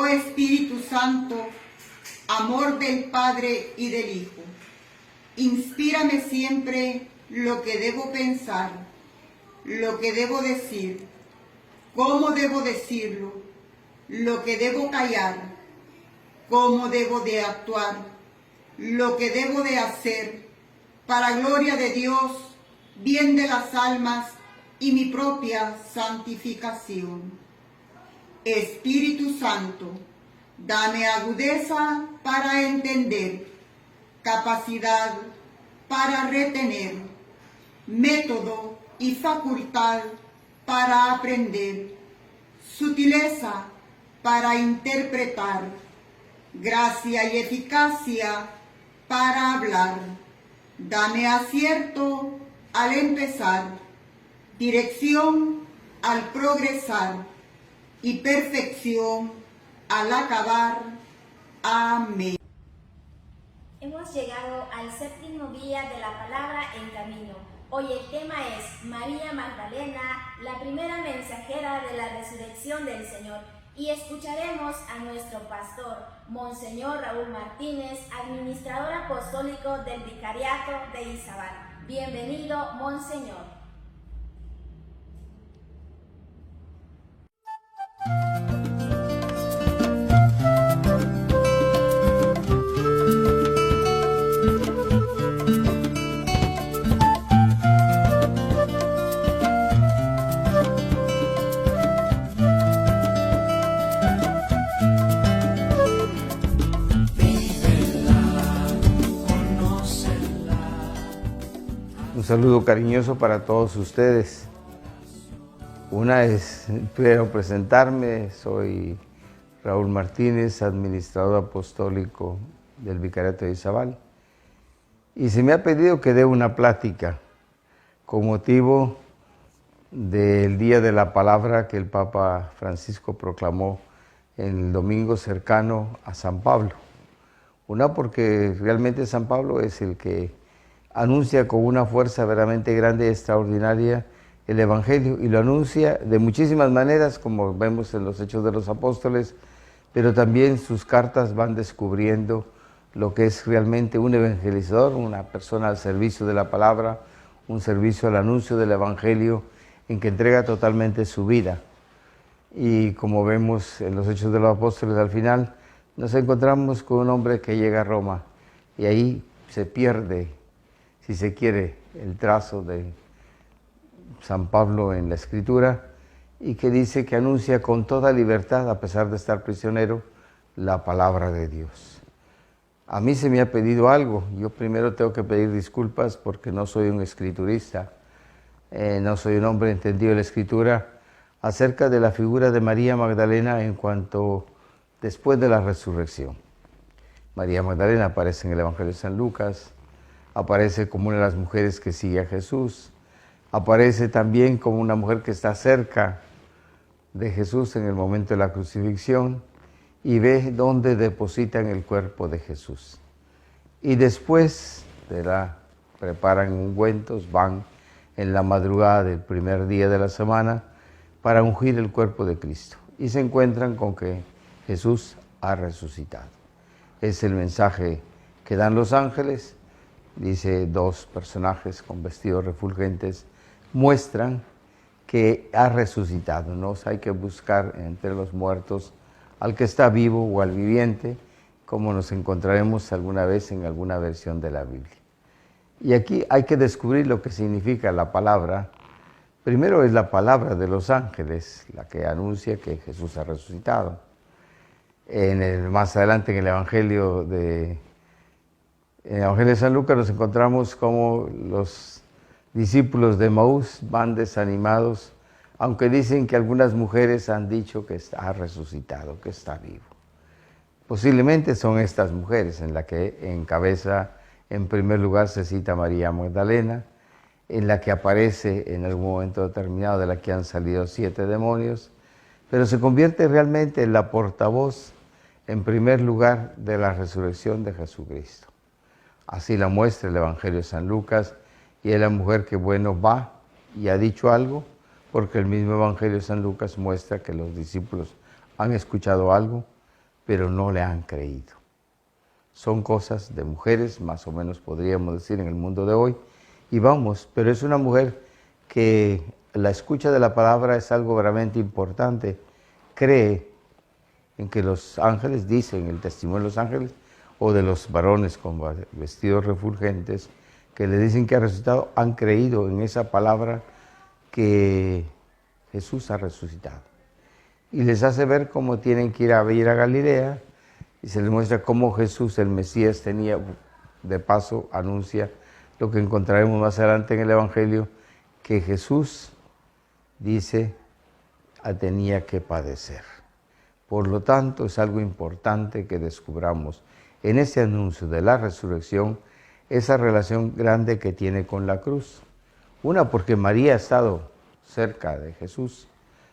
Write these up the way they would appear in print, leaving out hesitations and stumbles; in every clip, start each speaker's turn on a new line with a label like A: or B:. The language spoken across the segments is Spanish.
A: Espíritu Santo, amor del Padre y del Hijo, inspírame siempre lo que debo pensar, lo que debo decir, cómo debo decirlo, lo que debo callar, cómo debo de actuar, lo que debo de hacer, para gloria de Dios, bien de las almas y mi propia santificación. Espíritu Santo, dame agudeza para entender, capacidad para retener, método y facultad para aprender, sutileza para interpretar, gracia y eficacia para hablar. Dame acierto al empezar, dirección al progresar y perfección al acabar. Amén.
B: Hemos llegado al séptimo día de la palabra en camino. Hoy el tema es María Magdalena, la primera mensajera de la resurrección del Señor. Y escucharemos a nuestro pastor, Monseñor Raúl Martínez, administrador apostólico del Vicariato de Izabal. Bienvenido, Monseñor.
C: Un saludo cariñoso para todos ustedes. Una es, quiero presentarme, soy Raúl Martínez, administrador apostólico del Vicariato de Izabal, y se me ha pedido que dé una plática con motivo del Día de la Palabra que el Papa Francisco proclamó en el domingo cercano a San Pablo. Una, porque realmente San Pablo es el que anuncia con una fuerza verdaderamente grande y extraordinaria el Evangelio, y lo anuncia de muchísimas maneras, como vemos en los Hechos de los Apóstoles, pero también sus cartas van descubriendo lo que es realmente un evangelizador, una persona al servicio de la palabra, un servicio al anuncio del Evangelio, en que entrega totalmente su vida. Y como vemos en los Hechos de los Apóstoles, al final nos encontramos con un hombre que llega a Roma, y ahí se pierde, si se quiere, el trazo de San Pablo en la Escritura, y que dice que anuncia con toda libertad, a pesar de estar prisionero, la palabra de Dios. A mí se me ha pedido algo. Yo primero tengo que pedir disculpas porque no soy un escriturista, no soy un hombre entendido de la Escritura, acerca de la figura de María Magdalena en cuanto después de la resurrección. María Magdalena aparece en el Evangelio de San Lucas, aparece como una de las mujeres que sigue a Jesús, aparece también como una mujer que está cerca de Jesús en el momento de la crucifixión y ve dónde depositan el cuerpo de Jesús. Y después preparan ungüentos, van en la madrugada del primer día de la semana para ungir el cuerpo de Cristo. Y se encuentran con que Jesús ha resucitado. Es el mensaje que dan los ángeles. Dice, dos personajes con vestidos refulgentes muestran que ha resucitado, ¿no? O sea, hay que buscar entre los muertos al que está vivo o al viviente, como nos encontraremos alguna vez en alguna versión de la Biblia. Y aquí hay que descubrir lo que significa la palabra. Primero es la palabra de los ángeles, la que anuncia que Jesús ha resucitado. Más adelante en el Evangelio de San Lucas nos encontramos como los discípulos de Emaús van desanimados, aunque dicen que algunas mujeres han dicho que ha resucitado, que está vivo. Posiblemente son estas mujeres en la que encabeza, en primer lugar se cita a María Magdalena, en la que aparece en algún momento determinado de la que han salido 7 demonios, pero se convierte realmente en la portavoz, en primer lugar, de la resurrección de Jesucristo. Así la muestra el Evangelio de San Lucas, y es la mujer que, bueno, va y ha dicho algo, porque el mismo Evangelio de San Lucas muestra que los discípulos han escuchado algo, pero no le han creído. Son cosas de mujeres, más o menos podríamos decir en el mundo de hoy, y vamos, pero es una mujer que la escucha de la palabra es algo realmente importante. Cree en que los ángeles dicen, el testimonio de los ángeles, o de los varones con vestidos refulgentes, que le dicen que ha resucitado, han creído en esa palabra que Jesús ha resucitado. Y les hace ver cómo tienen que ir a Galilea, y se les muestra cómo Jesús, el Mesías, tenía, de paso, anuncia lo que encontraremos más adelante en el Evangelio, que Jesús, dice, tenía que padecer. Por lo tanto, es algo importante que descubramos en ese anuncio de la resurrección esa relación grande que tiene con la cruz. Una, porque María ha estado cerca de Jesús,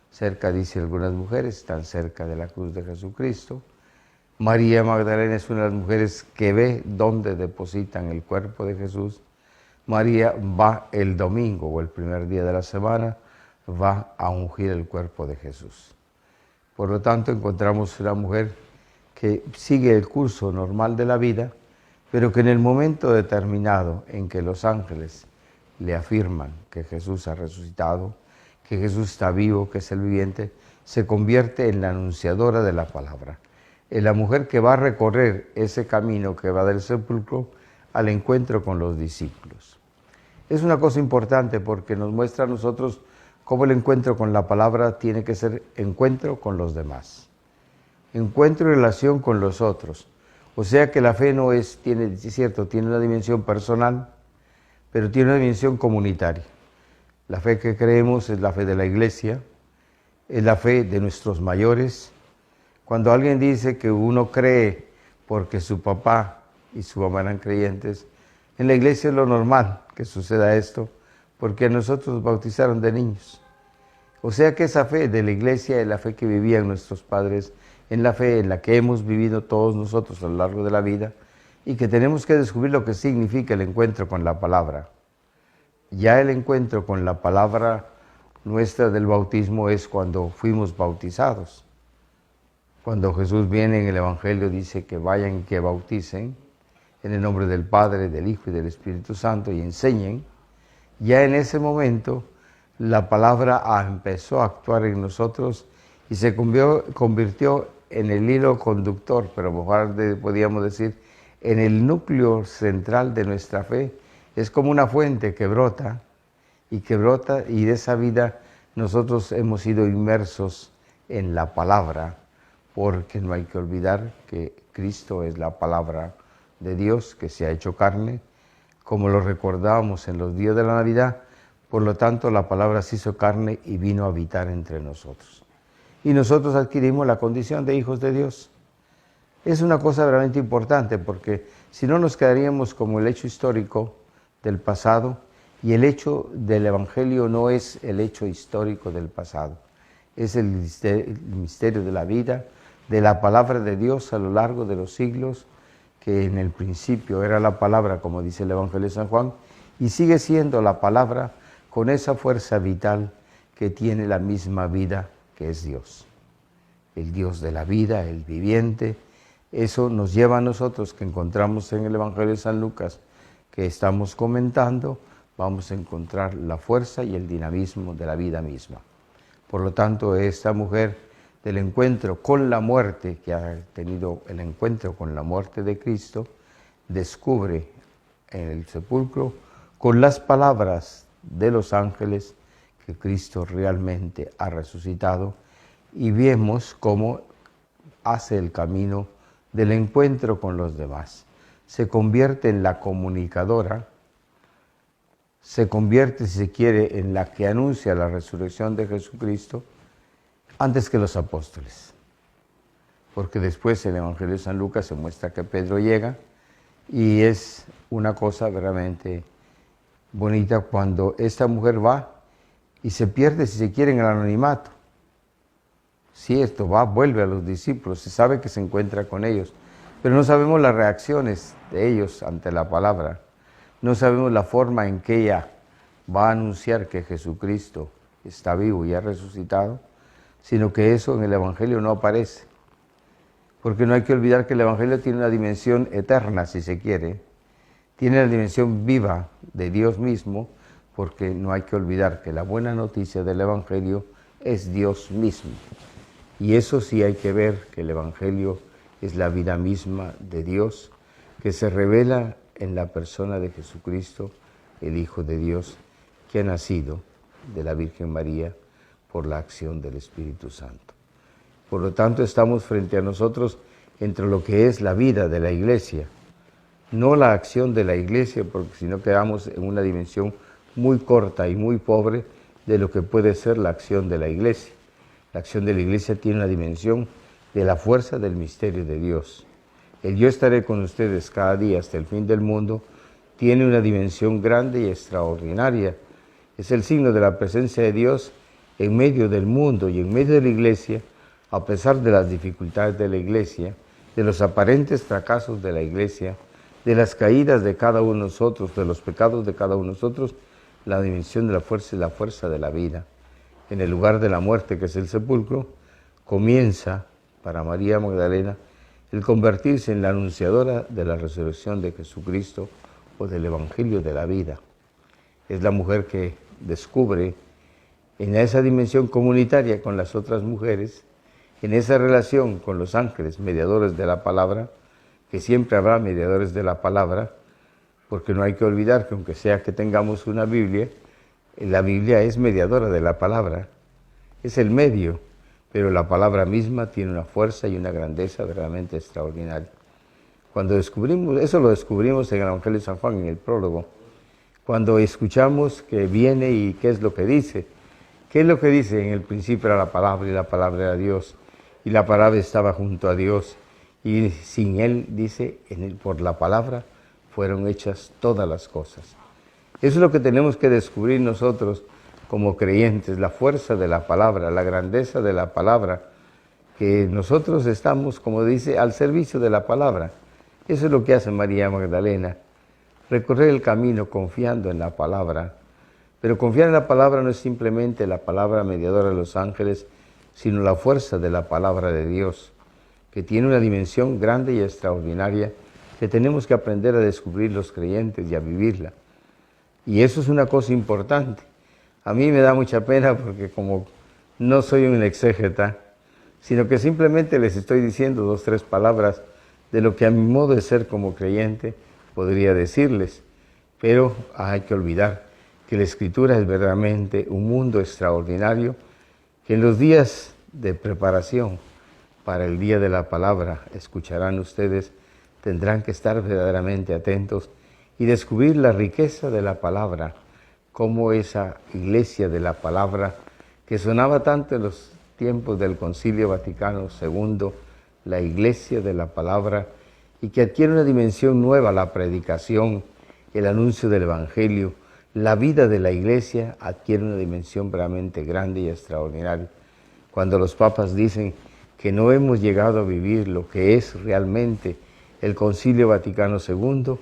C: cerca, dice algunas mujeres, están cerca de la cruz de Jesucristo. María Magdalena es una de las mujeres que ve dónde depositan el cuerpo de Jesús. María va el domingo o el primer día de la semana, va a ungir el cuerpo de Jesús. Por lo tanto, encontramos una mujer que sigue el curso normal de la vida, pero que en el momento determinado en que los ángeles le afirman que Jesús ha resucitado, que Jesús está vivo, que es el viviente, se convierte en la anunciadora de la palabra, en la mujer que va a recorrer ese camino que va del sepulcro al encuentro con los discípulos. Es una cosa importante porque nos muestra a nosotros cómo el encuentro con la palabra tiene que ser encuentro con los demás, encuentro y relación con los otros. O sea que la fe no es, es cierto, tiene una dimensión personal, pero tiene una dimensión comunitaria. La fe que creemos es la fe de la Iglesia, es la fe de nuestros mayores. Cuando alguien dice que uno cree porque su papá y su mamá eran creyentes, en la Iglesia es lo normal que suceda esto, porque a nosotros nos bautizaron de niños. O sea que esa fe de la Iglesia es la fe que vivían nuestros padres, en la fe en la que hemos vivido todos nosotros a lo largo de la vida, y que tenemos que descubrir lo que significa el encuentro con la palabra. Ya el encuentro con la palabra nuestra del bautismo es cuando fuimos bautizados. Cuando Jesús viene en el Evangelio dice que vayan y que bauticen en el nombre del Padre, del Hijo y del Espíritu Santo y enseñen. Ya en ese momento la palabra empezó a actuar en nosotros y se convirtió en el hilo conductor, pero mejor podríamos decir en el núcleo central de nuestra fe. Es como una fuente que brota y de esa vida nosotros hemos sido inmersos en la palabra, porque no hay que olvidar que Cristo es la palabra de Dios que se ha hecho carne, como lo recordábamos en los días de la Navidad. Por lo tanto, la palabra se hizo carne y vino a habitar entre nosotros. Y nosotros adquirimos la condición de hijos de Dios. Es una cosa realmente importante, porque si no nos quedaríamos como el hecho histórico del pasado, y el hecho del Evangelio no es el hecho histórico del pasado, es el misterio de la vida, de la palabra de Dios a lo largo de los siglos, que en el principio era la palabra, como dice el Evangelio de San Juan, y sigue siendo la palabra con esa fuerza vital que tiene la misma vida que es Dios. El Dios de la vida, el viviente. Eso nos lleva a nosotros, que encontramos en el Evangelio de San Lucas, que estamos comentando, vamos a encontrar la fuerza y el dinamismo de la vida misma. Por lo tanto, esta mujer del encuentro con la muerte, que ha tenido el encuentro con la muerte de Cristo, descubre en el sepulcro, con las palabras de los ángeles, que Cristo realmente ha resucitado, y vemos cómo hace el camino del encuentro con los demás. Se convierte en la comunicadora, se convierte, si se quiere, en la que anuncia la resurrección de Jesucristo antes que los apóstoles. Porque después en el Evangelio de San Lucas se muestra que Pedro llega, y es una cosa realmente bonita cuando esta mujer va y se pierde, si se quiere, en el anonimato. Cierto, vuelve a los discípulos, se sabe que se encuentra con ellos, pero no sabemos las reacciones de ellos ante la palabra. No sabemos la forma en que ella va a anunciar que Jesucristo está vivo y ha resucitado, sino que eso en el Evangelio no aparece. porque no hay que olvidar que el Evangelio tiene una dimensión eterna, si se quiere, tiene la dimensión viva de Dios mismo, porque no hay que olvidar que la buena noticia del Evangelio es Dios mismo. Y eso sí hay que ver, que el Evangelio es la vida misma de Dios, que se revela en la persona de Jesucristo, el Hijo de Dios, que ha nacido de la Virgen María por la acción del Espíritu Santo. Por lo tanto, estamos frente a nosotros entre lo que es la vida de la Iglesia, no la acción de la Iglesia, porque si no quedamos en una dimensión muy corta y muy pobre de lo que puede ser la acción de la Iglesia. La acción de la Iglesia tiene una dimensión de la fuerza del misterio de Dios. El yo estaré con ustedes cada día hasta el fin del mundo tiene una dimensión grande y extraordinaria. Es el signo de la presencia de Dios en medio del mundo y en medio de la Iglesia, a pesar de las dificultades de la Iglesia, de los aparentes fracasos de la Iglesia, de las caídas de cada uno de nosotros, de los pecados de cada uno de nosotros. La dimensión de la fuerza es la fuerza de la vida. En el lugar de la muerte, que es el sepulcro, comienza para María Magdalena el convertirse en la anunciadora de la resurrección de Jesucristo o del Evangelio de la vida. Es la mujer que descubre en esa dimensión comunitaria con las otras mujeres, en esa relación con los ángeles, mediadores de la palabra, que siempre habrá mediadores de la palabra, porque no hay que olvidar que aunque sea que tengamos una Biblia, la Biblia es mediadora de la palabra, es el medio, pero la palabra misma tiene una fuerza y una grandeza verdaderamente extraordinaria. Cuando descubrimos, eso lo descubrimos en el Evangelio de San Juan, en el prólogo, cuando escuchamos que viene y qué es lo que dice. ¿Qué es lo que dice? En el principio era la palabra y la palabra era Dios, y la palabra estaba junto a Dios, y sin Él, dice, por la palabra fueron hechas todas las cosas. Eso es lo que tenemos que descubrir nosotros como creyentes, la fuerza de la palabra, la grandeza de la palabra, que nosotros estamos, como dice, al servicio de la palabra. Eso es lo que hace María Magdalena, recorrer el camino confiando en la palabra. Pero confiar en la palabra no es simplemente la palabra mediadora de los ángeles, sino la fuerza de la palabra de Dios, que tiene una dimensión grande y extraordinaria que tenemos que aprender a descubrir los creyentes y a vivirla. Y eso es una cosa importante. A mí me da mucha pena porque como no soy un exégeta, sino que simplemente les estoy diciendo 2 o 3 palabras de lo que a mi modo de ser como creyente podría decirles. Pero hay que olvidar que la Escritura es verdaderamente un mundo extraordinario, que en los días de preparación para el día de la palabra, escucharán ustedes, tendrán que estar verdaderamente atentos y descubrir la riqueza de la palabra, como esa iglesia de la palabra que sonaba tanto en los tiempos del Concilio Vaticano II, la iglesia de la palabra, y que adquiere una dimensión nueva, la predicación, el anuncio del Evangelio, la vida de la iglesia adquiere una dimensión realmente grande y extraordinaria. Cuando los papas dicen que no hemos llegado a vivir lo que es realmente el Concilio Vaticano II,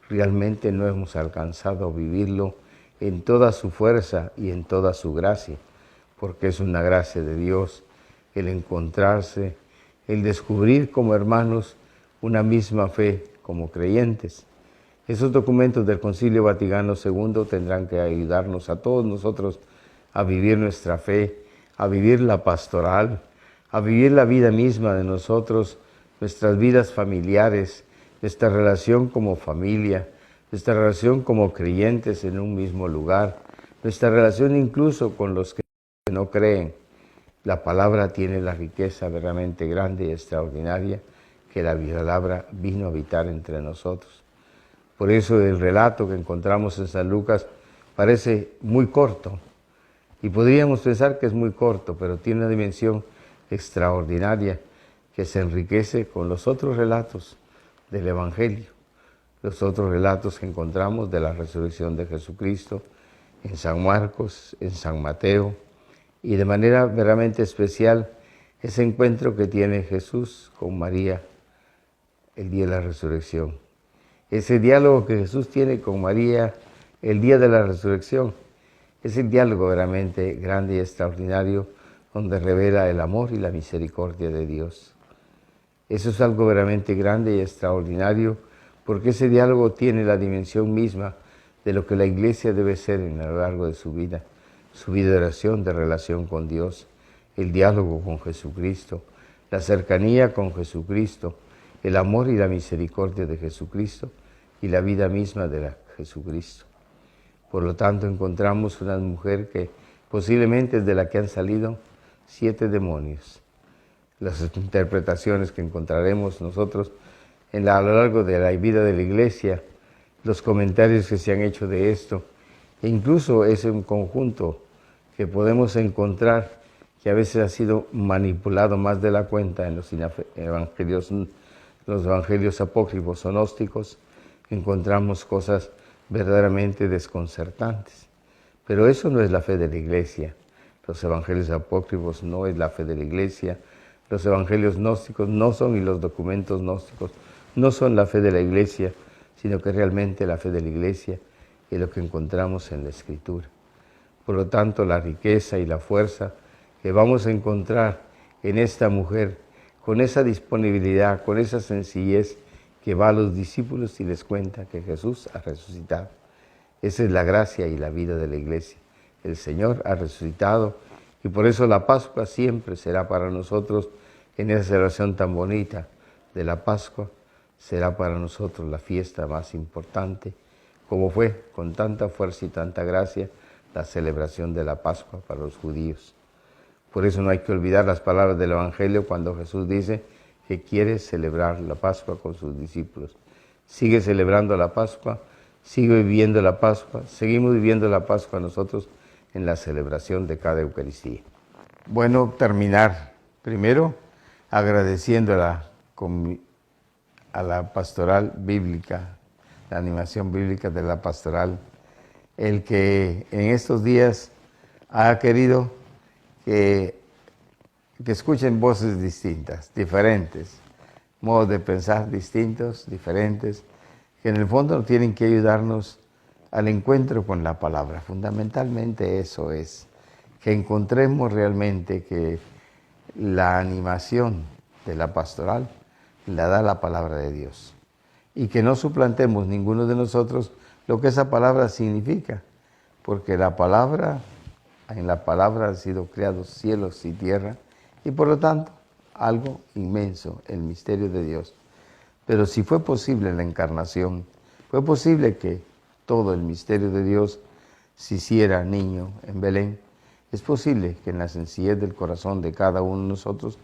C: realmente no hemos alcanzado a vivirlo en toda su fuerza y en toda su gracia, porque es una gracia de Dios el encontrarse, el descubrir como hermanos una misma fe como creyentes. Esos documentos del Concilio Vaticano II tendrán que ayudarnos a todos nosotros a vivir nuestra fe, a vivir la pastoral, a vivir la vida misma de nosotros, nuestras vidas familiares, nuestra relación como familia, nuestra relación como creyentes en un mismo lugar, nuestra relación incluso con los que no creen. La palabra tiene la riqueza verdaderamente grande y extraordinaria que la palabra vino a habitar entre nosotros. Por eso el relato que encontramos en San Lucas parece muy corto, y podríamos pensar que es muy corto, pero tiene una dimensión extraordinaria que se enriquece con los otros relatos del Evangelio, los otros relatos que encontramos de la resurrección de Jesucristo en San Marcos, en San Mateo, y de manera verdaderamente especial ese encuentro que tiene Jesús con María el día de la resurrección. Ese diálogo que Jesús tiene con María el día de la resurrección es el diálogo verdaderamente grande y extraordinario donde revela el amor y la misericordia de Dios. Eso es algo verdaderamente grande y extraordinario, porque ese diálogo tiene la dimensión misma de lo que la Iglesia debe ser a lo largo de su vida de oración, de relación con Dios, el diálogo con Jesucristo, la cercanía con Jesucristo, el amor y la misericordia de Jesucristo y la vida misma de Jesucristo. Por lo tanto, encontramos una mujer que posiblemente es de la que han salido 7 demonios. Las interpretaciones que encontraremos nosotros a lo largo de la vida de la Iglesia, los comentarios que se han hecho de esto, e incluso es un conjunto que podemos encontrar que a veces ha sido manipulado más de la cuenta en los evangelios apócrifos o gnósticos. Encontramos cosas verdaderamente desconcertantes. Pero eso no es la fe de la Iglesia. Los evangelios apócrifos no es la fe de la Iglesia. Los evangelios gnósticos no son, y los documentos gnósticos no son la fe de la Iglesia, sino que realmente la fe de la Iglesia es lo que encontramos en la Escritura. Por lo tanto, la riqueza y la fuerza que vamos a encontrar en esta mujer, con esa disponibilidad, con esa sencillez que va a los discípulos y les cuenta que Jesús ha resucitado. Esa es la gracia y la vida de la Iglesia. El Señor ha resucitado y por eso la Pascua siempre será para nosotros, en esa celebración tan bonita de la Pascua, será para nosotros la fiesta más importante, como fue con tanta fuerza y tanta gracia la celebración de la Pascua para los judíos. Por eso no hay que olvidar las palabras del Evangelio cuando Jesús dice que quiere celebrar la Pascua con sus discípulos. Sigue celebrando la Pascua, sigue viviendo la Pascua, seguimos viviendo la Pascua nosotros en la celebración de cada Eucaristía. Bueno, terminar primero agradeciendo a la pastoral bíblica, la animación bíblica de la pastoral, el que en estos días ha querido que escuchen voces distintas, diferentes, modos de pensar distintos, diferentes, que en el fondo tienen que ayudarnos al encuentro con la palabra. Fundamentalmente eso es, que encontremos realmente que la animación de la pastoral la da la palabra de Dios y que no suplantemos ninguno de nosotros lo que esa palabra significa, porque en la palabra han sido creados cielos y tierra y por lo tanto algo inmenso, el misterio de Dios. Pero si fue posible la encarnación, fue posible que todo el misterio de Dios se hiciera niño en Belén, es posible que en la sencillez del corazón de cada uno de nosotros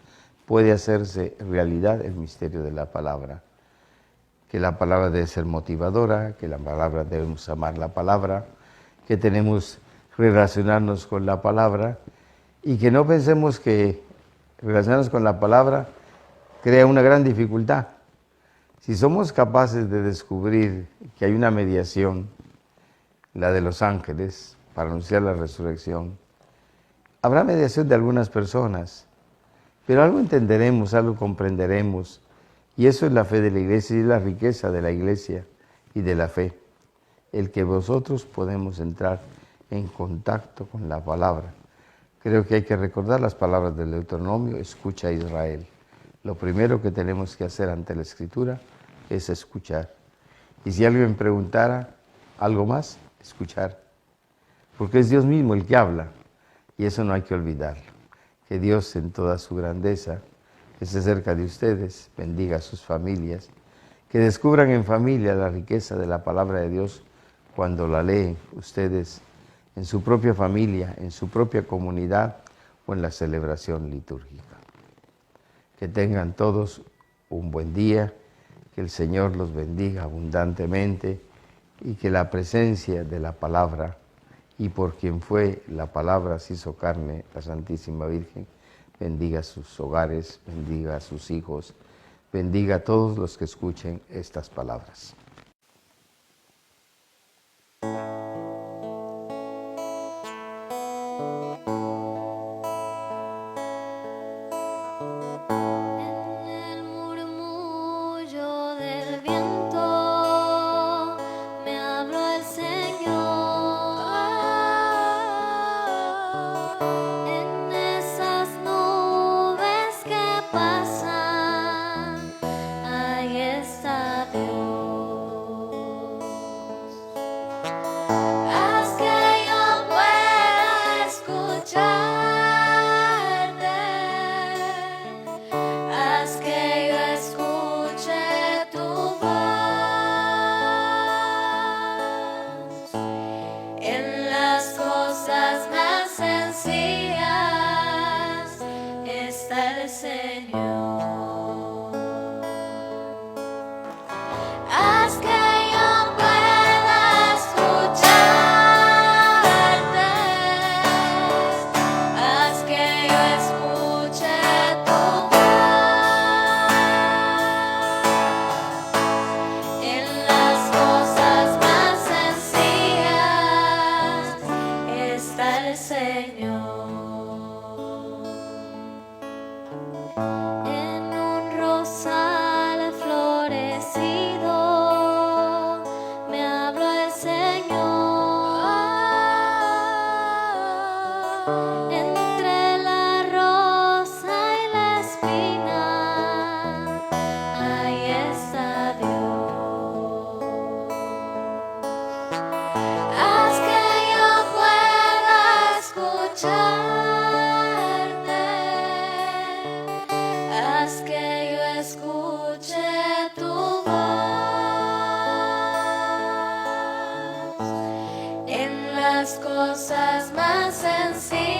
C: puede hacerse realidad el misterio de la palabra. Que la palabra debe ser motivadora, que la palabra debemos amar la palabra, que tenemos que relacionarnos con la palabra y que no pensemos que relacionarnos con la palabra crea una gran dificultad. Si somos capaces de descubrir que hay una mediación, la de los ángeles, para anunciar la resurrección, habrá mediación de algunas personas, pero algo entenderemos, algo comprenderemos, y eso es la fe de la Iglesia y es la riqueza de la Iglesia y de la fe, el que vosotros podemos entrar en contacto con la palabra. Creo que hay que recordar las palabras del Deuteronomio, escucha a Israel. Lo primero que tenemos que hacer ante la Escritura es escuchar. Y si alguien preguntara algo más, escuchar. Porque es Dios mismo el que habla, y eso no hay que olvidarlo. Que Dios en toda su grandeza esté cerca de ustedes, bendiga a sus familias, que descubran en familia la riqueza de la palabra de Dios cuando la leen ustedes en su propia familia, en su propia comunidad o en la celebración litúrgica. Que tengan todos un buen día, que el Señor los bendiga abundantemente y que la presencia de la palabra y por quien fue la palabra se hizo carne, la Santísima Virgen, bendiga sus hogares, bendiga a sus hijos, bendiga a todos los que escuchen estas palabras.
D: En esas nubes que pasan las cosas más sencillas.